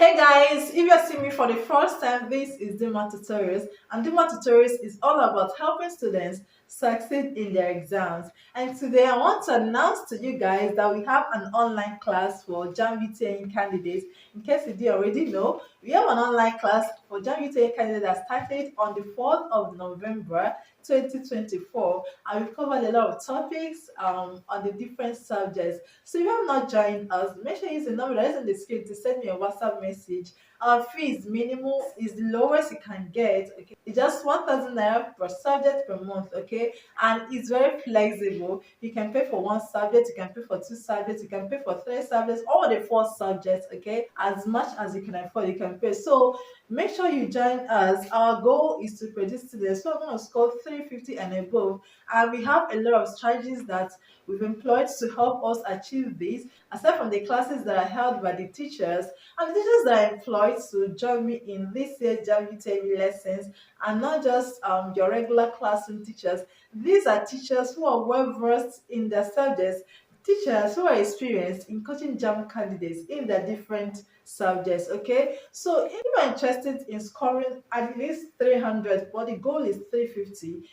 Hey guys, if you're seeing me for the first time, this is Dima Tutorials, and Dima Tutorials is all about helping students succeed in their exams. And today I want to announce to you guys that we have an online class for JAMB UTME candidates. In case you didn't already know, we have an online class for JAMB UTME candidates that started on the 4th of November 2024, and we've covered a lot of topics on the different subjects. So if you have not joined us, make sure you use the number that is on the screen to send me a WhatsApp message. Our fee is minimal, is the lowest you can get. Okay, it's just 1,000 naira per subject per month. Okay, and it's very flexible. You can pay for one subject, you can pay for two subjects, you can pay for three subjects, all the four subjects. Okay, as much as you can afford, you can pay. So make sure you join us. Our goal is to produce students who are going to score 350 and above, and we have a lot of strategies that we've employed to help us achieve this, aside from the classes that are held by the teachers. And the teachers that are employed to join me in this year's JAMB UTME lessons are not just your regular classroom teachers. These are teachers who are well versed in their subjects, teachers who are experienced in coaching JAMB candidates in their different subjects. Okay, so if you are interested in scoring at least 300, but the goal is 350,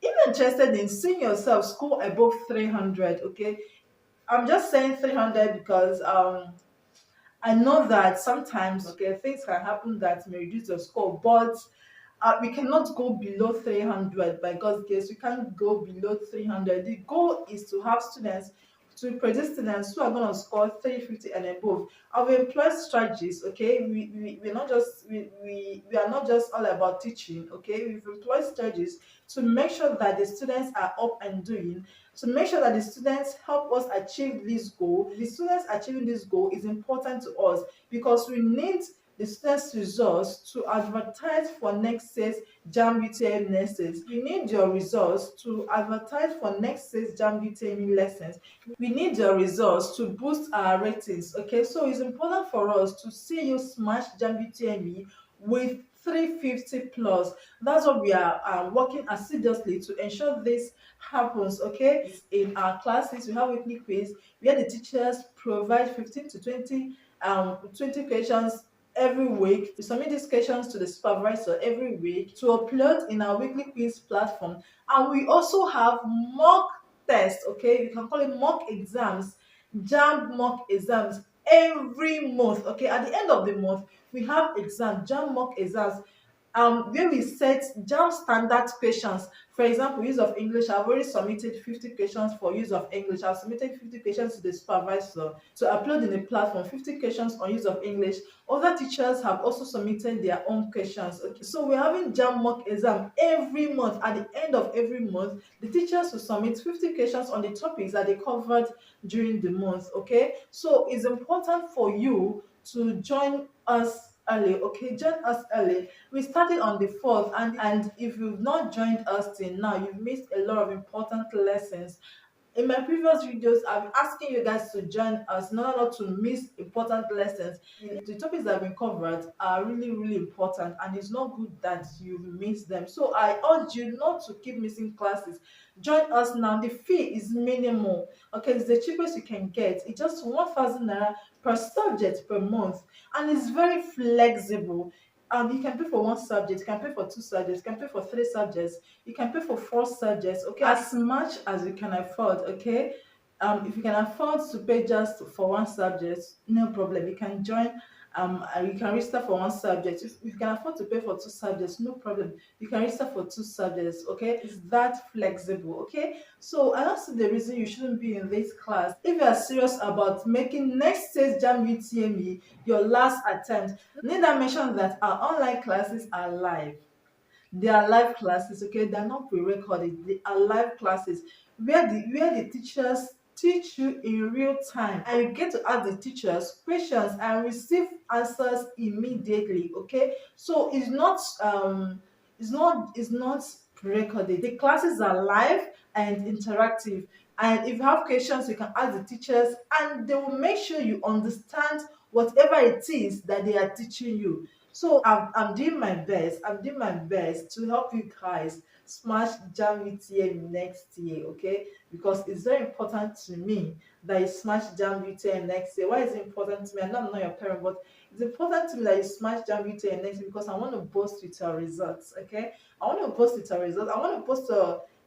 if you're interested in seeing yourself score above 300, okay, I'm just saying 300 because I know that sometimes, okay, things can happen that may reduce your score, but we cannot go below 300. By God's grace, we can't go below 300. The goal is to have students, to produce students who are going to score 350 and above. I've employed strategies. Okay, we're not just we are not just all about teaching. Okay, we've employed strategies to make sure that the students are up and doing, to make sure that the students help us achieve this goal. The students achieving this goal is important to us because we need the students' results to advertise for next year's JAMB UTME lessons. We need your results to advertise for next year's JAMB UTME lessons. We need your results to boost our ratings. Okay, so it's important for us to see you smash JAMB UTME with 350 plus. That's what we are working assiduously to ensure this happens. Okay, in our classes we have weekly quiz where the teachers provide 15 to 20 questions every week. We submit these questions to the supervisor every week to upload in our weekly quiz platform, and we also have mock tests. Okay, you can call it mock exams, JAMB mock exams every month. Okay, at the end of the month we have exams, JAMB mock exams, where we set JAMB standard questions. For example, use of English, I've already submitted 50 questions for use of English. I've submitted 50 questions to the supervisor to upload in the platform, 50 questions on use of English. Other teachers have also submitted their own questions. Okay, so we're having JAMB mock exam every month. At the end of every month, the teachers will submit 50 questions on the topics that they covered during the month. Okay, so it's important for you to join us early. Okay, join us early. We started on the 4th, and if you've not joined us till now, you've missed a lot of important lessons. In my previous videos, I'm asking you guys to join us in order not to miss important lessons. The topics that have been covered are really important, and it's not good that you miss them. So I urge you not to keep missing classes. Join us now. The fee is minimal. Okay, it's the cheapest you can get. It's just 1,000 naira per subject per month, and it's very flexible. You can pay for one subject, you can pay for two subjects, you can pay for three subjects, you can pay for four subjects. Okay, as much as you can afford. Okay, if you can afford to pay just for one subject, no problem, you can join. You can register for one subject. If you can afford to pay for two subjects, no problem, you can register for two subjects. Okay, it's that flexible. Okay, so I don't see the reason you shouldn't be in this class. If you are serious about making next year's JAMB UTME your last attempt, need I mention that our online classes are live. They are live classes. Okay, they're not pre-recorded, they are live classes where the teachers teach you in real time, and you get to ask the teachers questions and receive answers immediately. Okay, so it's not pre-recorded. The classes are live and interactive, and if you have questions you can ask the teachers, and they will make sure you understand whatever it is that they are teaching you. So I'm doing my best. I'm doing my best to help you guys smash JAMB UTME next year, okay? Because it's very important to me that you smash JAMB UTME next year. Why is it important to me? I know I'm not your parent, but it's important to me that you smash JAMB UTME next year because I want to boast with your results, okay? I want to post with your results. I want to post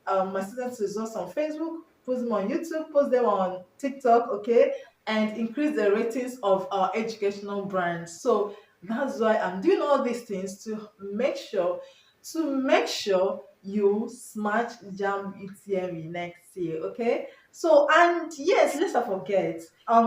my students' results on Facebook, post them on YouTube, post them on TikTok, okay? And increase the ratings of our educational brands. So that's why I'm doing all these things to make sure you smash JAMB UTME next year, okay? So, and yes, let's not forget,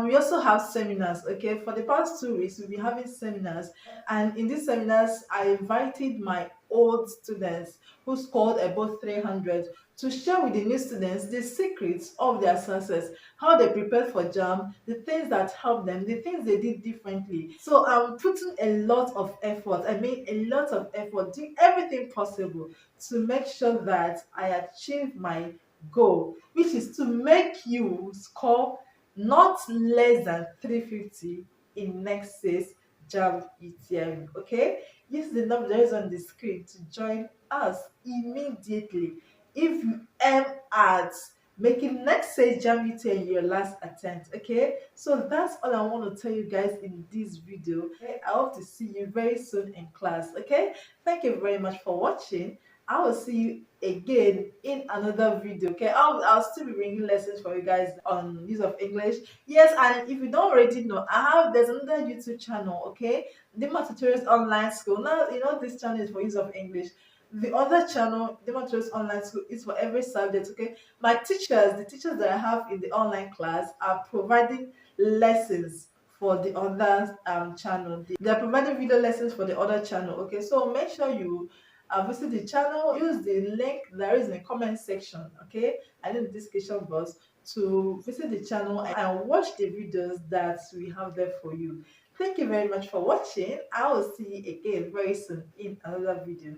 we also have seminars, okay? For the past 2 weeks, we'll be having seminars, and in these seminars, I invited my old students who scored above 300 to share with the new students the secrets of their success, how they prepared for JAMB, the things that helped them, the things they did differently. So I'm putting a lot of effort. I mean, a lot of effort, doing everything possible to make sure that I achieve my goal, which is to make you score not less than 350 in next year's JAMB UTME. Okay, use the number that is on the screen to join us immediately. If you aim at making next year's JAMB UTME your last attempt, okay? So that's all I want to tell you guys in this video. Okay? I hope to see you very soon in class, okay? Thank you very much for watching. I will see you again in another video, okay? I'll still be bringing lessons for you guys on use of English. Yes, and if you don't already know, there's another YouTube channel, okay? Dima Tutorials Online School. Now you know this channel is for use of English. The other channel, Dima Tutorials Online School, is for every subject, okay? My teachers, the teachers that I have in the online class, are providing lessons for the other channel. They're providing video lessons for the other channel, okay? So make sure you visit the channel, use the link there is in the comment section, okay, and in the description box to visit the channel and watch the videos that we have there for you. Thank you very much for watching. I will see you again very soon in another video.